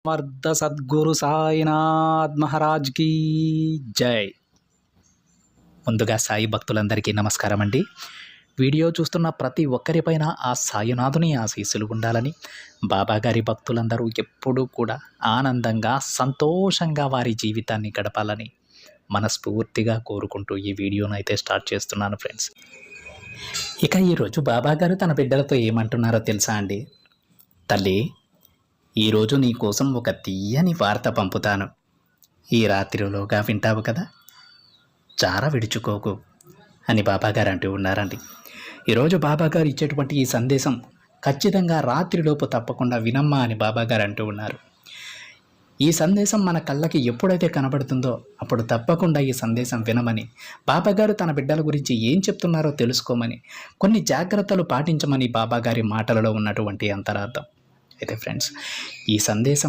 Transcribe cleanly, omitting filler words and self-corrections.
సమర్థ సద్గురు సాయినాథ్ మహారాజ్ కి జై. ముందుగా సాయి భక్తులందరికీ నమస్కారం అండి. వీడియో చూస్తున్న ప్రతి ఒక్కరిపైన ఆ సాయినాథుని ఆశీస్సులు ఉండాలని, బాబాగారి భక్తులందరూ ఎప్పుడూ కూడా ఆనందంగా సంతోషంగా వారి జీవితాన్ని గడపాలని మనస్ఫూర్తిగా కోరుకుంటూ ఈ వీడియోను అయితే స్టార్ట్ చేస్తున్నాను ఫ్రెండ్స్. ఇక ఈరోజు బాబాగారు తన బిడ్డలతో ఏమంటున్నారో తెలుసా అండి? తల్లి, ఈరోజు నీ కోసం ఒక తీయని వార్త పంపుతాను. ఈ రాత్రిలోగా వింటావు కదా, చార విడుచుకోకు అని బాబాగారు అంటూ ఉన్నారండి. ఈరోజు బాబాగారు ఇచ్చేటువంటి ఈ సందేశం ఖచ్చితంగా రాత్రిలోపు తప్పకుండా వినమ్మా అని బాబాగారు అంటూ ఉన్నారు. ఈ సందేశం మన కళ్ళకి ఎప్పుడైతే కనబడుతుందో అప్పుడు తప్పకుండా ఈ సందేశం వినమని, బాబాగారు తన బిడ్డల గురించి ఏం చెప్తున్నారో తెలుసుకోమని, కొన్ని జాగ్రత్తలు పాటించమని బాబాగారి మాటలలో ఉన్నటువంటి అంతరార్థం. అయితే ఫ్రెండ్స్, ఈ సందేశం